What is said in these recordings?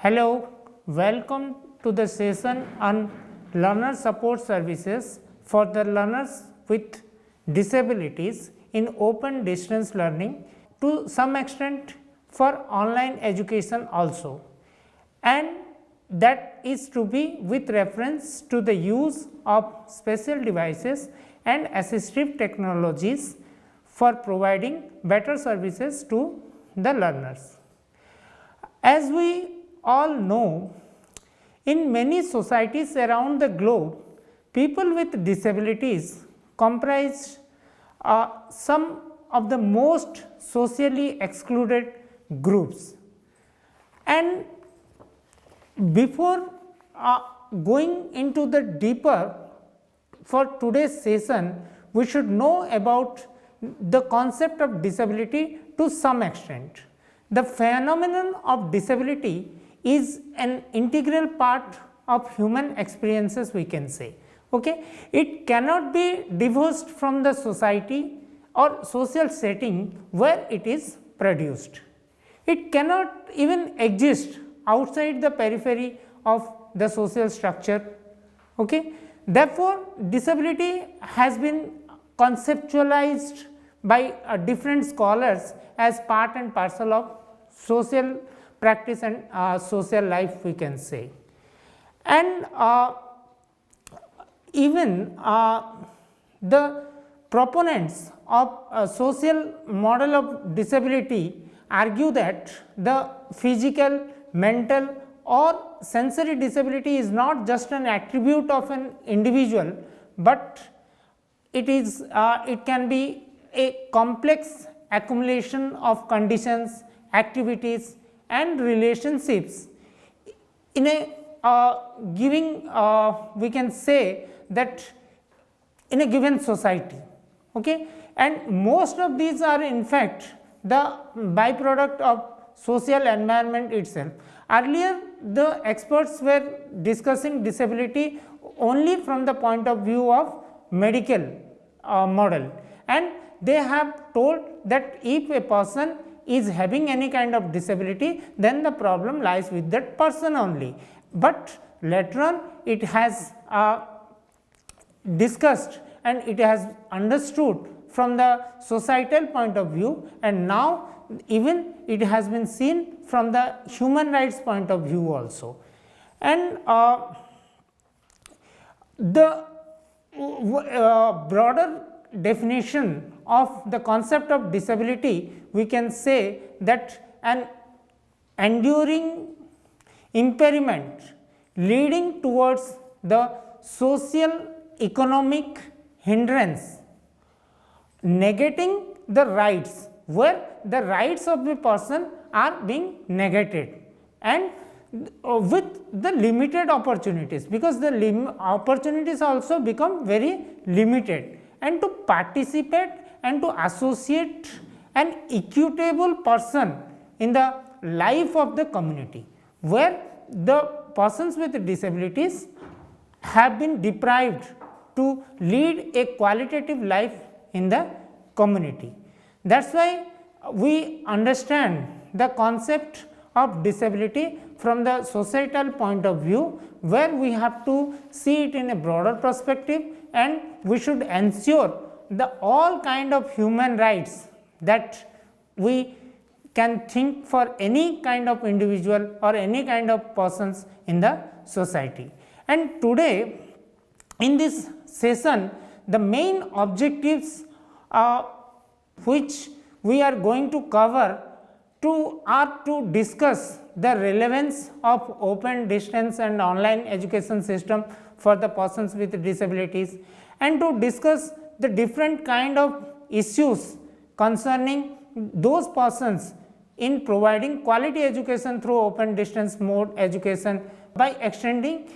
Hello, welcome to the session on learner support services for the learners with disabilities in open distance learning, to some extent for online education also, and that is to be with reference to the use of special devices and assistive technologies for providing better services to the learners. As we all know, in many societies around the globe, people with disabilities comprise some of the most socially excluded groups. And before going into the deeper for today's session, we should know about the concept of disability to some extent. The phenomenon of disability is an integral part of human experiences, we can say. Okay? It cannot be divorced from the society or social setting where it is produced. It cannot even exist outside the periphery of the social structure. Okay? Therefore, disability has been conceptualized by different scholars as part and parcel of social practice and social life, we can say. And even the proponents of a social model of disability argue that the physical, mental or sensory disability is not just an attribute of an individual, but it is it can be a complex accumulation of conditions, activities and relationships in a giving we can say that in a given society. Okay? And most of these are in fact the byproduct of social environment itself. Earlier the experts were discussing disability only from the point of view of medical model, and they have told that if a person is having any kind of disability, then the problem lies with that person only. But later on it has discussed and it has understood from the societal point of view, and now even it has been seen from the human rights point of view also. And the broader definition of the concept of disability, we can say that an enduring impairment leading towards the social economic hindrance, negating the rights, where the rights of the person are being negated, and with the limited opportunities, because the opportunities also become very limited, and to participate and to associate an equitable person in the life of the community, where the persons with disabilities have been deprived to lead a qualitative life in the community. That is why we understand the concept of disability from the societal point of view, where we have to see it in a broader perspective, and we should ensure the all kind of human rights that we can think for any kind of individual or any kind of persons in the society. And today in this session, the main objectives which we are going to cover are to discuss the relevance of open distance and online education system for the persons with disabilities, and to discuss the different kind of issues concerning those persons in providing quality education through open distance mode education by extending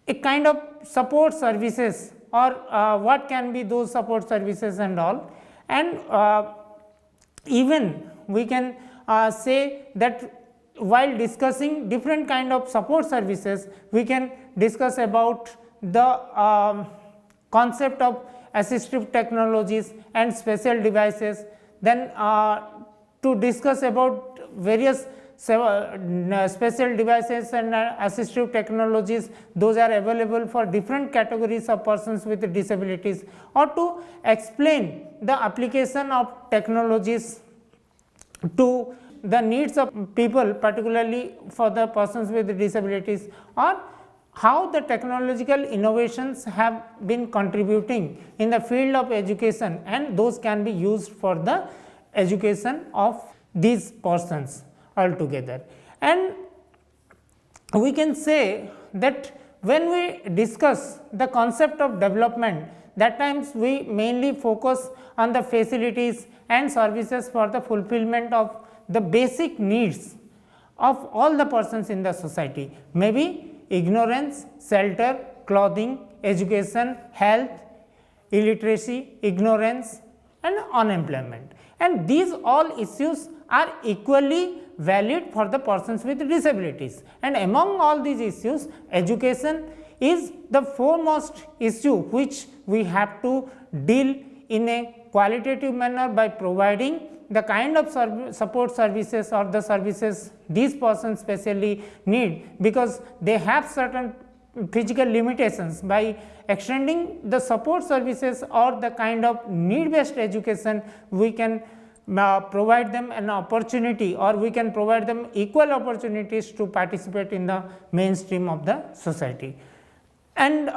a kind of support services, or what can be those support services and all. And even we can say that while discussing different kind of support services, we can discuss about the concept of assistive technologies and special devices, then to discuss about various special devices and assistive technologies, those are available for different categories of persons with disabilities, or to explain the application of technologies to the needs of people, particularly for the persons with disabilities, or how the technological innovations have been contributing in the field of education, and those can be used for the education of these persons altogether. And we can say that when we discuss the concept of development, that times we mainly focus on the facilities and services for the fulfillment of the basic needs of all the persons in the society, maybe ignorance, shelter, clothing, education, health, illiteracy, ignorance and unemployment. And these all issues are equally valid for the persons with disabilities, and among all these issues, education is the foremost issue which we have to deal in a qualitative manner by providing the kind of support services or the services these persons specially need, because they have certain physical limitations. By extending the support services or the kind of need based education, we can provide them an opportunity, or we can provide them equal opportunities to participate in the mainstream of the society. And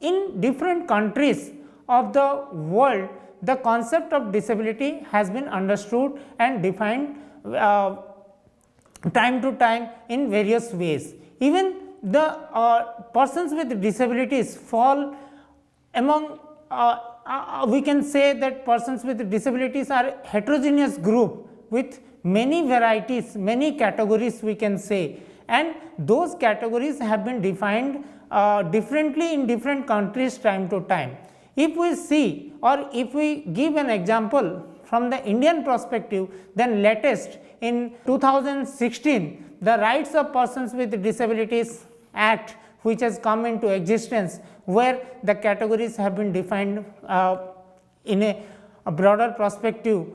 in different countries of the world, the concept of disability has been understood and defined time to time in various ways. Even the persons with disabilities fall among we can say that persons with disabilities are a heterogeneous group with many varieties, many categories we can say, and those categories have been defined differently in different countries time to time. If we see, or if we give an example from the Indian perspective, then latest in 2016, the Rights of Persons with Disabilities Act, which has come into existence, where the categories have been defined in a broader perspective,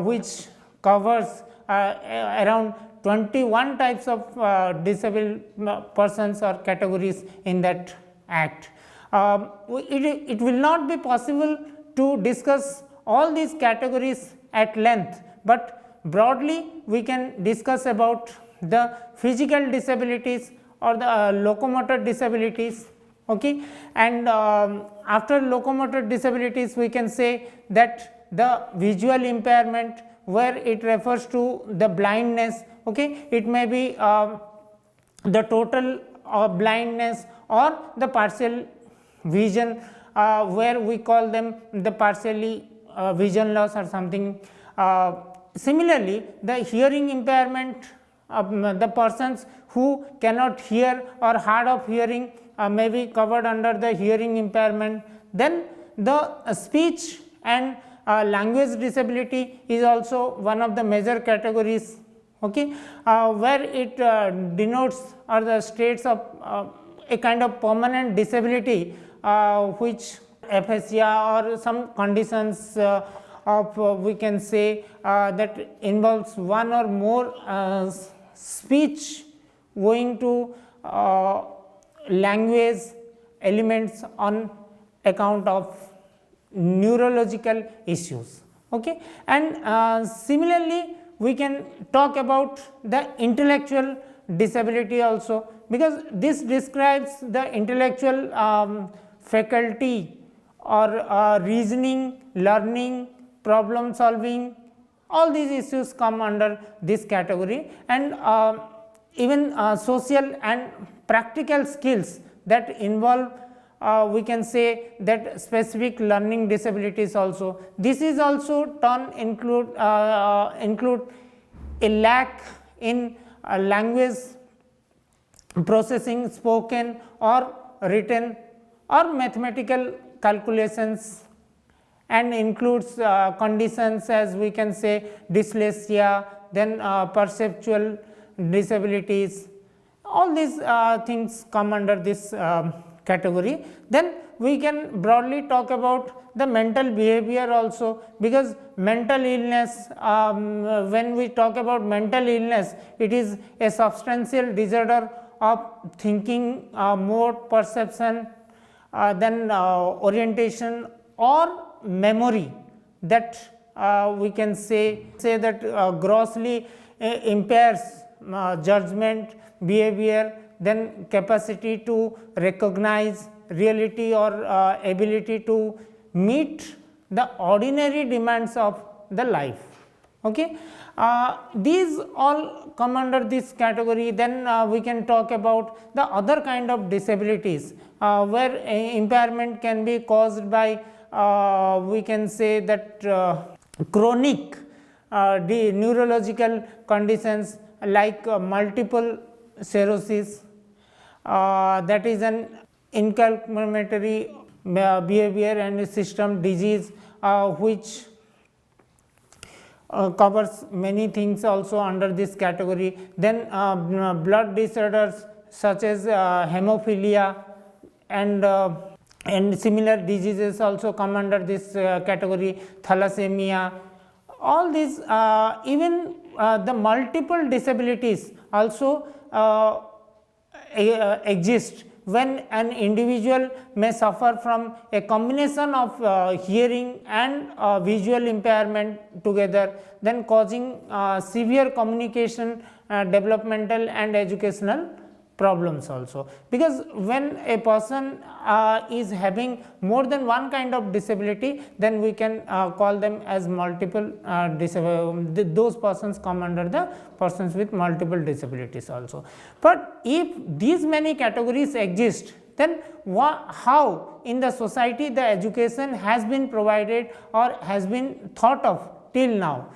which covers around 21 types of disabled persons or categories in that act. It will not be possible to discuss all these categories at length, but broadly we can discuss about the physical disabilities or the locomotor disabilities. Okay. And after locomotor disabilities, we can say that the visual impairment, where it refers to the blindness. Okay. It may be the total blindness or the partial vision, where we call them the partially vision loss or something. Similarly, the hearing impairment, the persons who cannot hear or hard of hearing may be covered under the hearing impairment. Then the speech and language disability is also one of the major categories, okay, where it denotes or the states of a kind of permanent disability, which aphasia or some conditions of we can say that involves one or more speech owing to language elements on account of neurological issues. Okay. And similarly, we can talk about the intellectual disability also, because this describes the intellectual faculty or reasoning, learning, problem solving. All these issues come under this category, and even social and practical skills that involve we can say that specific learning disabilities also. This is also include a lack in language processing, spoken or written, or mathematical calculations, and includes conditions as we can say dyslexia, then perceptual disabilities. All these things come under this category. Then we can broadly talk about the mental behavior also, because mental illness, when we talk about mental illness, it is a substantial disorder of thinking, mode, perception, then orientation or memory, that we can say that grossly impairs judgment, behavior, then capacity to recognize reality or ability to meet the ordinary demands of the life. Okay. These all come under this category. Then we can talk about the other kind of disabilities, where impairment can be caused by, we can say that chronic neurological conditions like multiple sclerosis, that is an inculpatory behavior and system disease, which covers many things also under this category. Then blood disorders such as hemophilia and similar diseases also come under this category, thalassemia. All these, even the multiple disabilities also exist, when an individual may suffer from a combination of hearing and visual impairment together, then causing severe communication, developmental and educational problems also. Because when a person is having more than one kind of disability, then we can call them as multiple disability. Those persons come under the persons with multiple disabilities also. But if these many categories exist, then how in the society the education has been provided or has been thought of till now?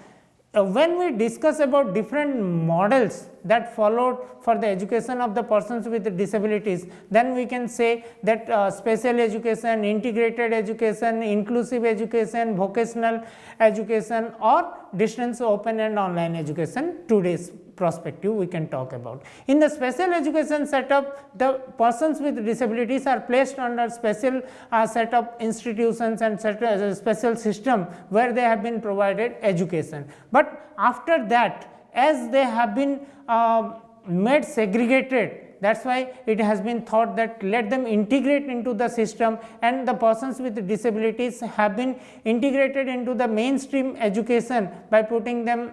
When we discuss about different models that followed for the education of the persons with disabilities, then we can say that special education, integrated education, inclusive education, vocational education, or distance open and online education, today's perspective we can talk about. In the special education setup, the persons with disabilities are placed under special set of institutions and special system where they have been provided education. But after that, as they have been made segregated, that is why it has been thought that let them integrate into the system, and the persons with disabilities have been integrated into the mainstream education by putting them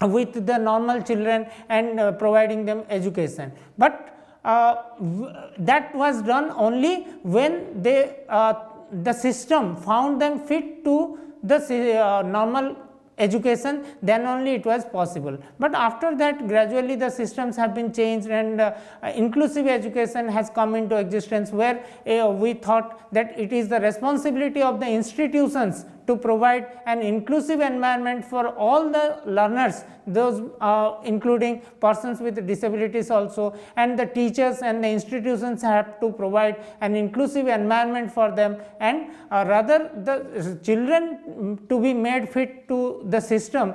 with the normal children and providing them education. But that was done only when they the system found them fit to the normal education, then only it was possible. But after that, gradually the systems have been changed, and inclusive education has come into existence, where we thought that it is the responsibility of the institutions to provide an inclusive environment for all the learners, those including persons with disabilities also, and the teachers and the institutions have to provide an inclusive environment for them, and rather the children to be made fit to the system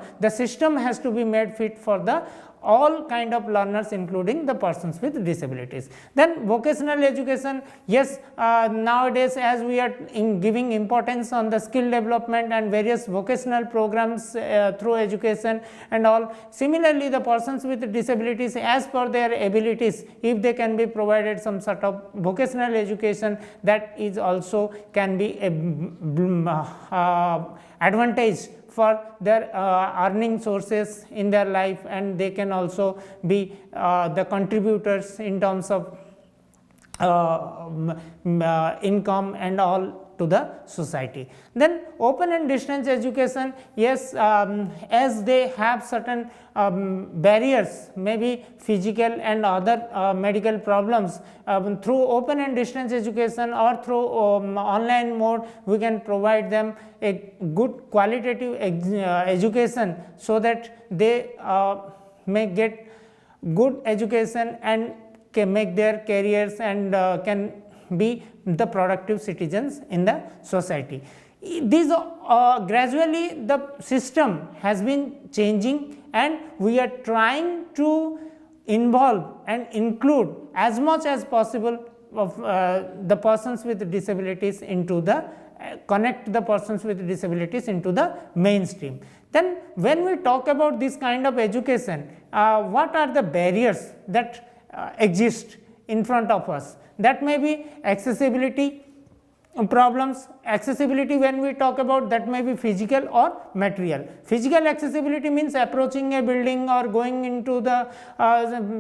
has to be made fit for the all kind of learners, including the persons with disabilities. Then vocational education, yes, nowadays as we are giving importance on the skill development and various vocational programs through education and all. Similarly, the persons with disabilities, as per their abilities, if they can be provided some sort of vocational education, that is also can be a advantage for their earning sources in their life, and they can also be the contributors in terms of income and all to the society. Then open and distance education, yes, as they have certain barriers, maybe physical and other medical problems, through open and distance education or through online mode, we can provide them a good qualitative education, so that they may get good education and can make their careers and can be the productive citizens in the society. These gradually the system has been changing, and we are trying to involve and include as much as possible of the persons with disabilities into the connect the persons with disabilities into the mainstream. Then when we talk about this kind of education, what are the barriers that exist in front of us? That may be accessibility problems. Accessibility, when we talk about, that may be physical or material. Physical accessibility means approaching a building or going into the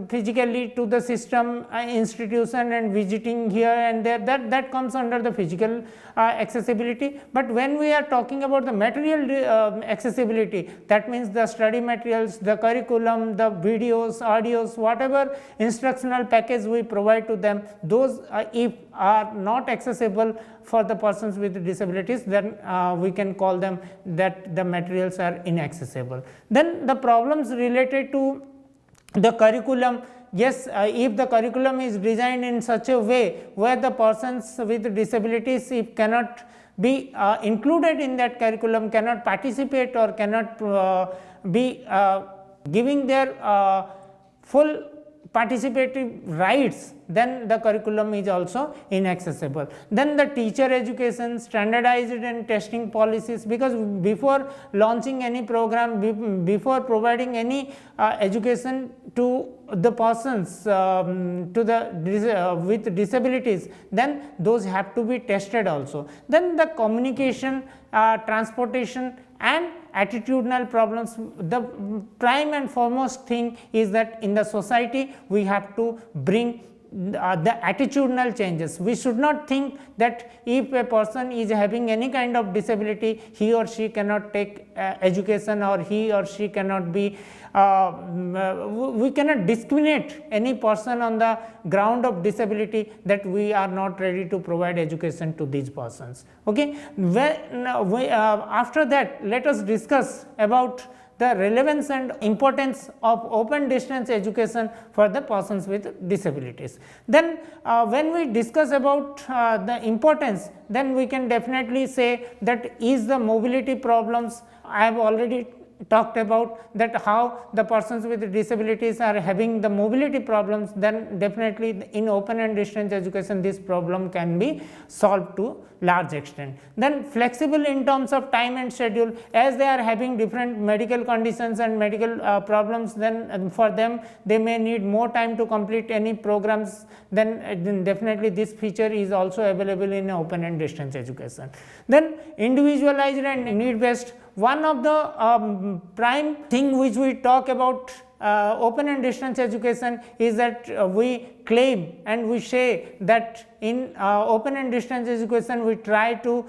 physically to the system institution and visiting here and there, that comes under the physical accessibility. But when we are talking about the material accessibility, that means the study materials, the curriculum, the videos, audios, whatever instructional package we provide to them, those if are not accessible for the persons with disabilities, then we can call them that the materials are inaccessible. Then the problems related to the curriculum, yes, if the curriculum is designed in such a way where the persons with disabilities, if cannot be included in that curriculum, cannot participate or cannot be giving their full participative rights, then the curriculum is also inaccessible. Then the teacher education, standardized and testing policies, because before launching any program, before providing any education to the persons to the with disabilities, then those have to be tested also. Then the communication, transportation and attitudinal problems. The prime and foremost thing is that in the society we have to bring the attitudinal changes. We should not think that if a person is having any kind of disability, he or she cannot take education, or he or she cannot be we cannot discriminate any person on the ground of disability, that we are not ready to provide education to these persons. Okay. After that, let us discuss about the relevance and importance of open distance education for the persons with disabilities. Then when we discuss about the importance, then we can definitely say that is the mobility problems. I have already talked about that how the persons with disabilities are having the mobility problems, then definitely in open and distance education this problem can be solved to large extent. Then flexible in terms of time and schedule, as they are having different medical conditions and medical problems, then for them they may need more time to complete any programs, then definitely this feature is also available in open and distance education. Then individualized and need based, one of the prime thing which we talk about open and distance education is that we claim and we say that in open and distance education we try to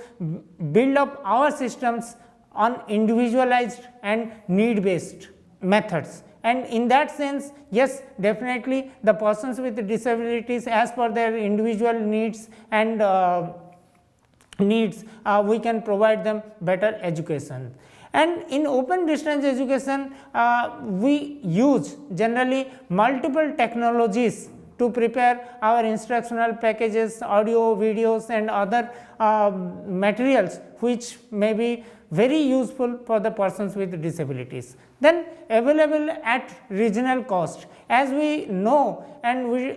build up our systems on individualized and need based methods. And in that sense, yes, definitely the persons with disabilities, as per their individual needs and we can provide them better education. And in open distance education, we use generally multiple technologies to prepare our instructional packages, audio, videos and other materials which may be very useful for the persons with disabilities. Then available at regional cost. As we know, and we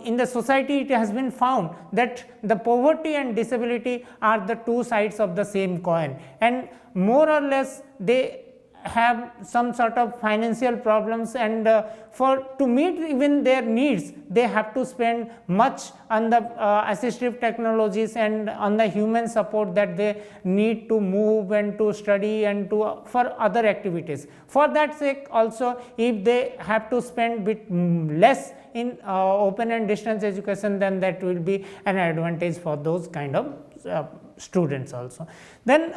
in the society it has been found that the poverty and disability are the two sides of the same coin, and more or less they have some sort of financial problems, and to meet even their needs they have to spend much on the assistive technologies and on the human support that they need to move and to study and to for other activities. For that sake also, if they have to spend bit less in open and distance education, then that will be an advantage for those kind of students also. Then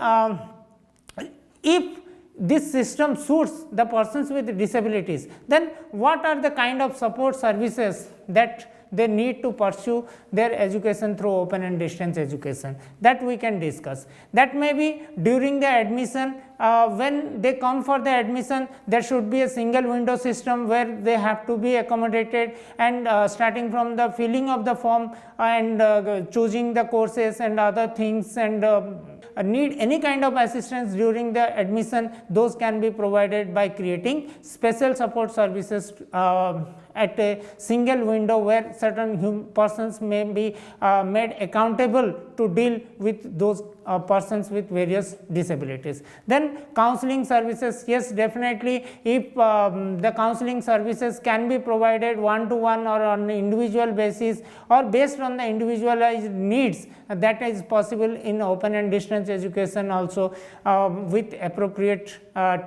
if this system suits the persons with disabilities, then what are the kind of support services that they need to pursue their education through open and distance education, that we can discuss. That may be during the admission, when they come for the admission, there should be a single window system where they have to be accommodated, and starting from the filling of the form and choosing the courses and other things, and need any kind of assistance during the admission, those can be provided by creating special support services at a single window, where certain persons may be made accountable to deal with those persons with various disabilities. Then counseling services, yes, definitely, if the counseling services can be provided one to one or on an individual basis or based on the individualized needs, that is possible in open and distance education also, with appropriate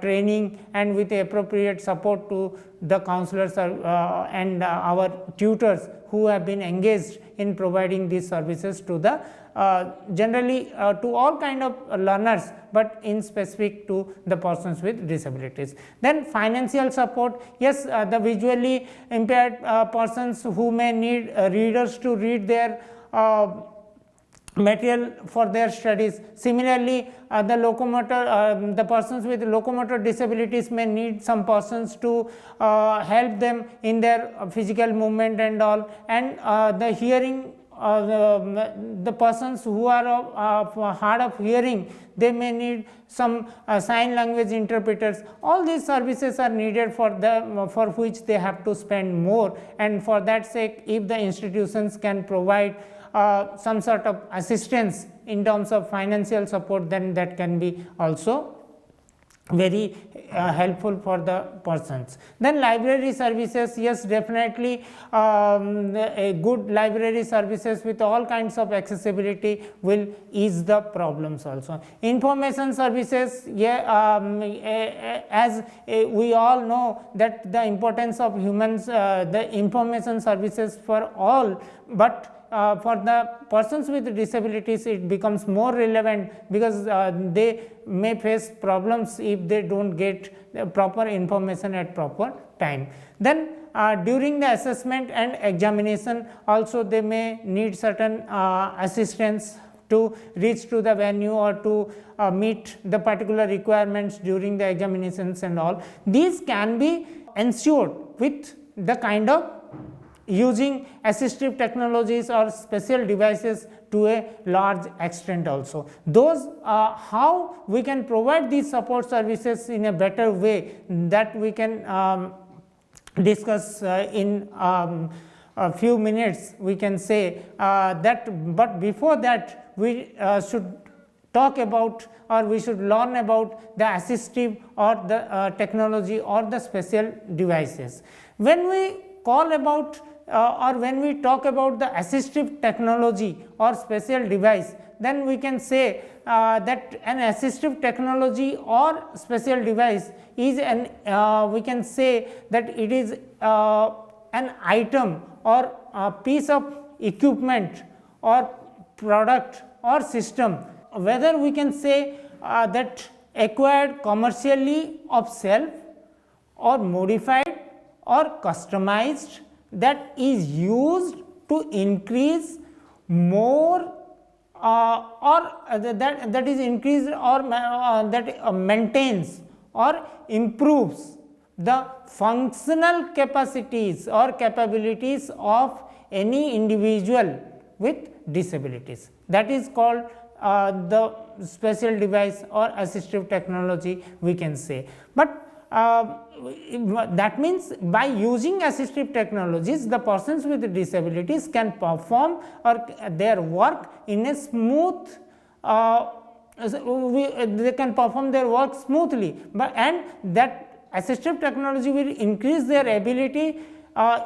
training and with appropriate support to the counselors and our tutors who have been engaged in providing these services to the generally to all kind of learners, but in specific to the persons with disabilities. Then financial support, yes, the visually impaired persons who may need readers to read their material for their studies. Similarly, the locomotor, the persons with locomotor disabilities may need some persons to help them in their physical movement and all, and the hearing, the persons who are hard of hearing, they may need some sign language interpreters. All these services are needed for them, for which they have to spend more, and for that sake, if the institutions can provide some sort of assistance in terms of financial support, then that can be also very helpful for the persons. Then library services, yes, definitely a good library services with all kinds of accessibility will ease the problems also. Information services, yeah, as we all know that the importance of humans, the information services for all, but for the persons with disabilities it becomes more relevant, because they may face problems if they do not get proper information at proper time. Then during the assessment and examination also they may need certain assistance to reach to the venue or to meet the particular requirements during the examinations and all. These can be ensured with the kind of using assistive technologies or special devices to a large extent also. Those how we can provide these support services in a better way, that we can discuss in a few minutes, we can say that, but before that we should talk about, or we should learn about the assistive or the technology or the special devices. When we call about or when we talk about the assistive technology or special device, then we can say that an assistive technology or special device is an we can say that it is an item or a piece of equipment or product or system, whether we can say that acquired commercially of self or modified or customized, that is used to increase more or that is increased or that maintains or improves the functional capacities or capabilities of any individual with disabilities. That is called the special device or assistive technology, we can say. But that means by using assistive technologies, the persons with disabilities can perform or their work in a smooth, they can perform their work smoothly, but and that assistive technology will increase their ability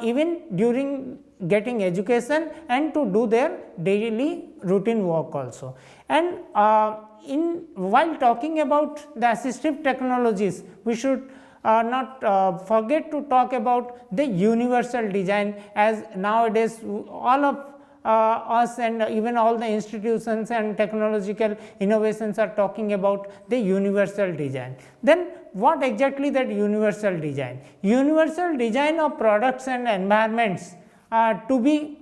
even during getting education and to do their daily routine work also. And while talking about the assistive technologies, we should not forget to talk about the universal design, as nowadays all of us and even all the institutions and technological innovations are talking about the universal design. Then what exactly that universal design? Universal design of products and environments to be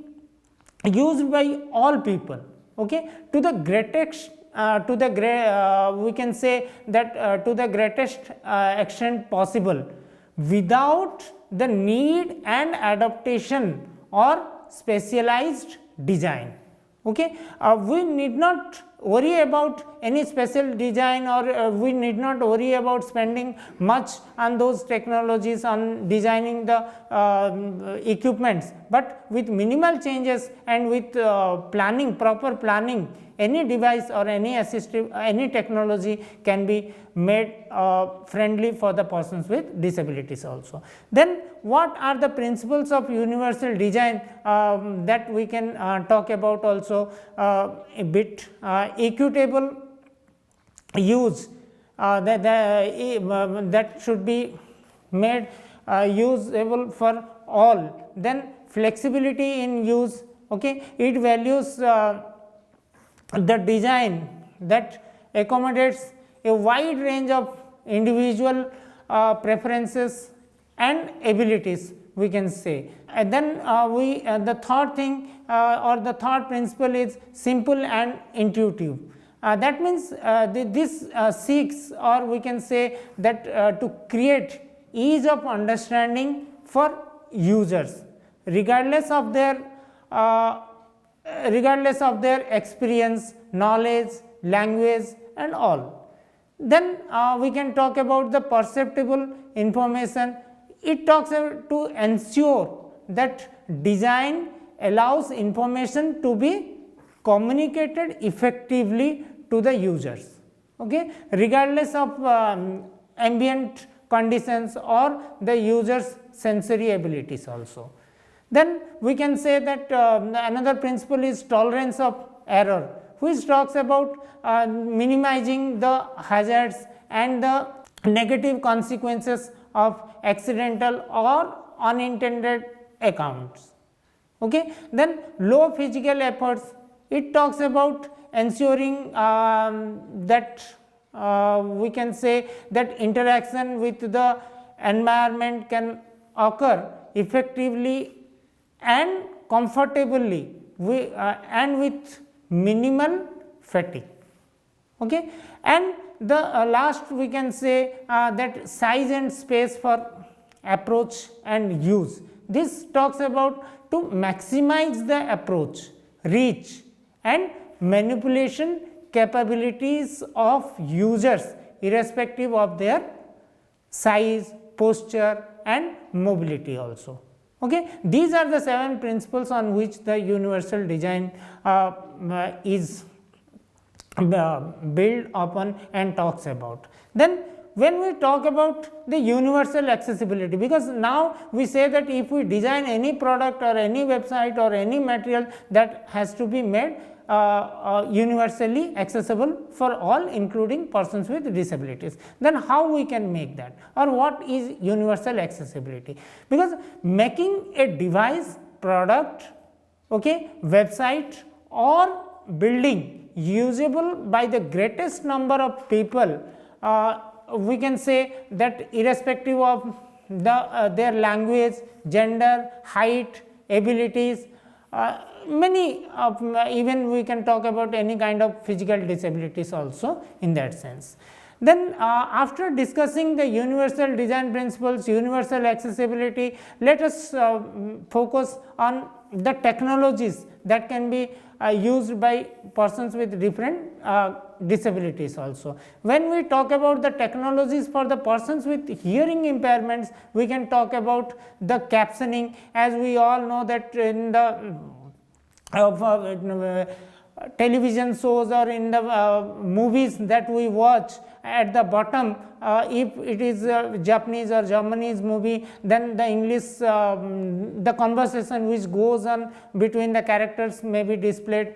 used by all people, okay, to the greatest we can say that to the greatest extent possible, without the need and adaptation or specialized design. Okay. We need not worry about any special design, or we need not worry about spending much on those technologies, on designing the equipments, but with minimal changes and with planning, proper planning, any device or any assistive, any technology can be made friendly for the persons with disabilities also. Then what are the principles of universal design that we can talk about also a bit. Equitable use, that should be made usable for all. Then flexibility in use, okay. It values the design that accommodates a wide range of individual preferences and abilities, we can say. And then the third thing or the third principle is simple and intuitive. That means this seeks, or we can say that to create ease of understanding for users regardless of their experience, knowledge, language and all. Then we can talk about the perceptible information. It talks to ensure that design allows information to be communicated effectively to the users, okay, regardless of ambient conditions or the user's sensory abilities also. Then we can say that another principle is tolerance of error, which talks about minimizing the hazards and the negative consequences of accidental or unintended accounts. Okay. Then low physical efforts, it talks about ensuring that we can say that interaction with the environment can occur effectively and comfortably and with minimal fatigue. Okay. And the last we can say that size and space for approach and use. This talks about to maximize the approach, reach and manipulation capabilities of users irrespective of their size, posture and mobility also. Okay. These are the 7 principles on which the universal design is built upon and talks about. Then when we talk about the universal accessibility, because now we say that if we design any product or any website or any material, that has to be made universally accessible for all, including persons with disabilities. Then how we can make that, or what is universal accessibility? Because making a device, product, okay, website or building usable by the greatest number of people, we can say that irrespective of the their language, gender, height, abilities, many of even we can talk about any kind of physical disabilities also in that sense. Then after discussing the universal design principles, universal accessibility, let us focus on the technologies that can be used by persons with different disabilities also. When we talk about the technologies for the persons with hearing impairments, we can talk about the captioning. As we all know that in the television shows or in the movies that we watch, at the bottom if it is Japanese or Germanese movie, then the English the conversation which goes on between the characters may be displayed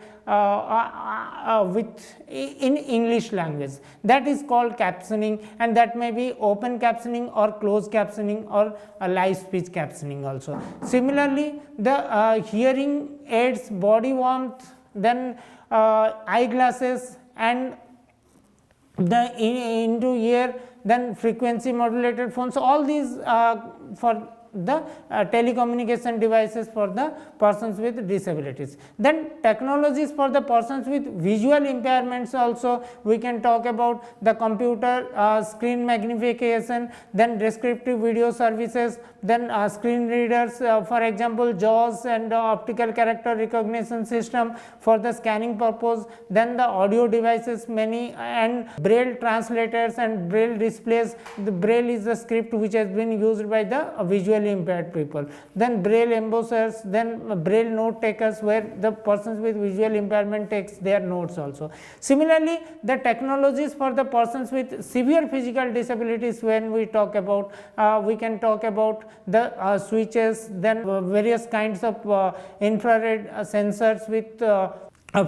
with in English language. That is called captioning, and that may be open captioning or closed captioning or live speech captioning also. Similarly, the hearing aids, body warmth, then eyeglasses and the into ear, then frequency modulated phones, all these for the telecommunication devices for the persons with disabilities. Then technologies for the persons with visual impairments also, we can talk about the computer screen magnification, then descriptive video services, then screen readers, for example JAWS and optical character recognition system for the scanning purpose, then the audio devices many, and braille translators and braille displays. The braille is the script which has been used by the visually impaired people, then braille embossers, then braille note takers where the persons with visual impairment takes their notes also. Similarly, the technologies for the persons with severe physical disabilities, when we talk about, we can talk about the switches, then various kinds of infrared sensors with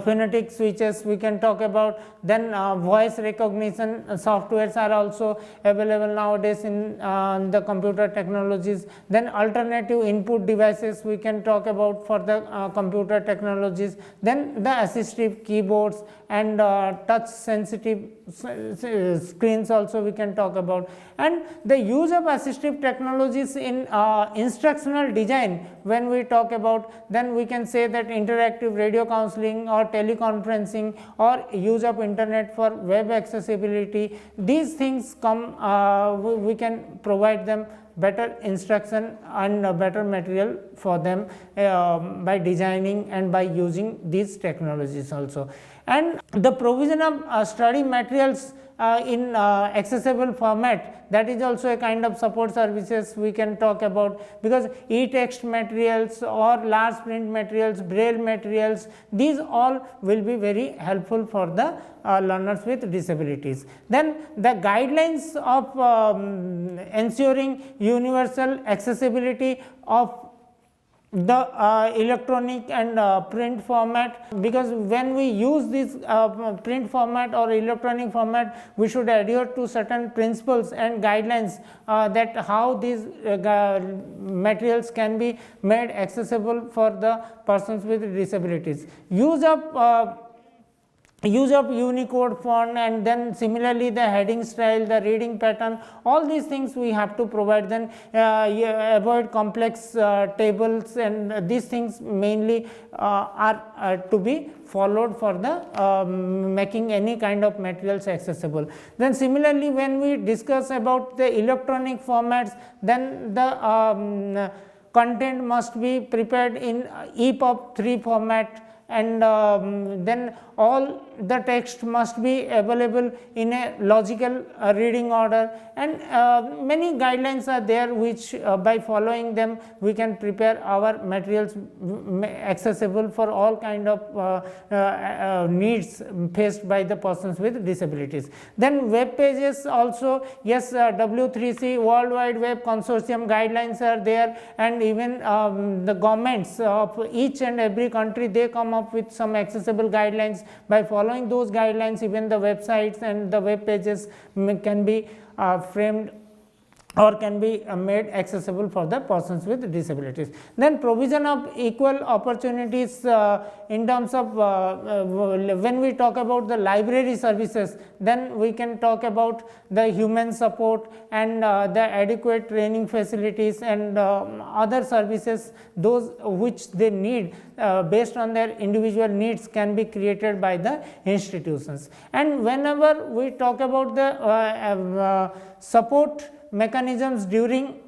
phonetic switches we can talk about, then voice recognition softwares are also available nowadays in the computer technologies, then alternative input devices we can talk about for the computer technologies, then the assistive keyboards and touch sensitive screens also we can talk about. And the use of assistive technologies in instructional design, when we talk about, then we can say that interactive radio counseling or teleconferencing or use of internet for web accessibility, these things come, we can provide them better instruction and better material for them by designing and by using these technologies also. And the provision of study materials in accessible format, that is also a kind of support services we can talk about, because e-text materials or large print materials, braille materials, these all will be very helpful for the learners with disabilities. Then the guidelines of ensuring universal accessibility of the electronic and print format, because when we use this print format or electronic format, we should adhere to certain principles and guidelines that how these materials can be made accessible for the persons with disabilities. Use of Unicode font, and then similarly the heading style, the reading pattern, all these things we have to provide. Then avoid complex tables, and these things mainly are to be followed for the making any kind of materials accessible. Then similarly, when we discuss about the electronic formats, then the content must be prepared in EPUB 3 format, and then all the text must be available in a logical reading order, and many guidelines are there which by following them we can prepare our materials accessible for all kind of needs faced by the persons with disabilities. Then web pages also, yes, W3C World Wide Web Consortium guidelines are there, and even the governments of each and every country, they come up with some accessible guidelines. By following those guidelines, even the websites and the web pages can be framed or can be made accessible for the persons with disabilities. Then provision of equal opportunities in terms of when we talk about the library services, then we can talk about the human support and the adequate training facilities and other services, those which they need based on their individual needs can be created by the institutions. And whenever we talk about the support mechanisms during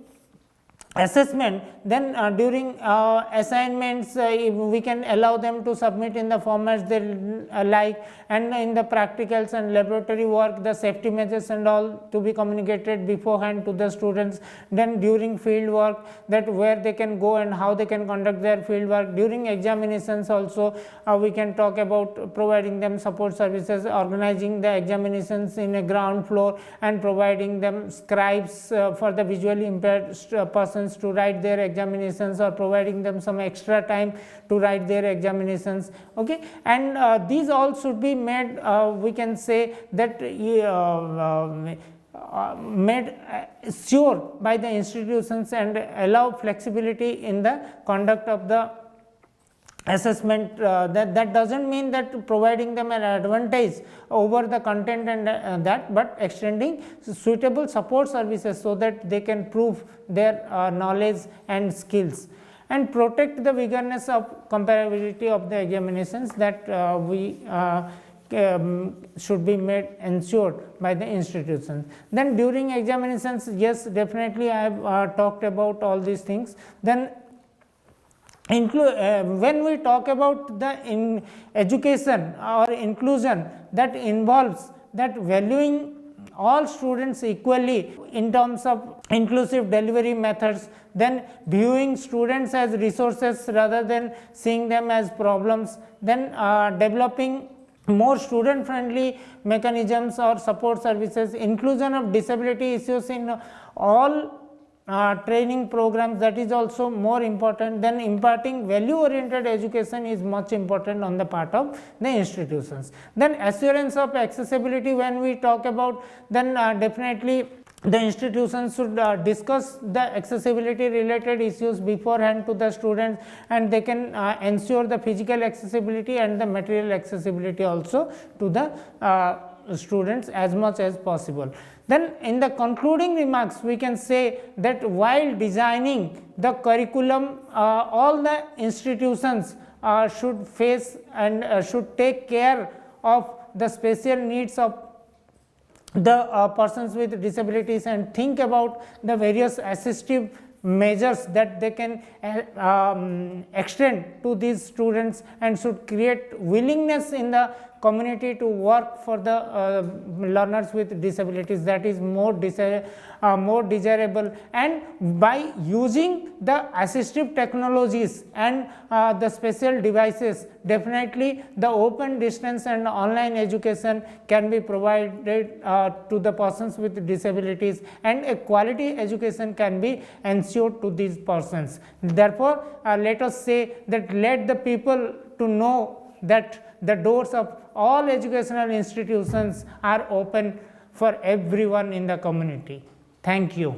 assessment, then during assignments we can allow them to submit in the formats they like, and in the practicals and laboratory work the safety measures and all to be communicated beforehand to the students. Then during field work, that where they can go and how they can conduct their field work. During examinations also we can talk about providing them support services, organizing the examinations in a ground floor and providing them scribes for the visually impaired persons to write their examinations, or providing them some extra time to write their examinations. Okay, and these all should be made, we can say that made sure by the institutions and allow flexibility in the conduct of the assessment. That does not mean that providing them an advantage over the content and that, but extending suitable support services so that they can prove their knowledge and skills, and protect the vigorous of comparability of the examinations, that we should be made ensured by the institutions. Then during examinations, yes, definitely I have talked about all these things. Then when we talk about the education or inclusion, that involves that valuing all students equally in terms of inclusive delivery methods, then viewing students as resources rather than seeing them as problems, then developing more student friendly mechanisms or support services, inclusion of disability issues in all training programs, that is also more important. Then imparting value oriented education is much important on the part of the institutions. Then assurance of accessibility, when we talk about, then definitely the institutions should discuss the accessibility related issues beforehand to the students, and they can ensure the physical accessibility and the material accessibility also to the students as much as possible. Then in the concluding remarks, we can say that while designing the curriculum, all the institutions should face and should take care of the special needs of the persons with disabilities, and think about the various assistive measures that they can extend to these students, and should create willingness in the community to work for the learners with disabilities, that is more desirable. And by using the assistive technologies and the special devices, definitely the open distance and online education can be provided to the persons with disabilities, and a quality education can be ensured to these persons. Therefore, let us say that let the people to know that the doors of all educational institutions are open for everyone in the community. Thank you.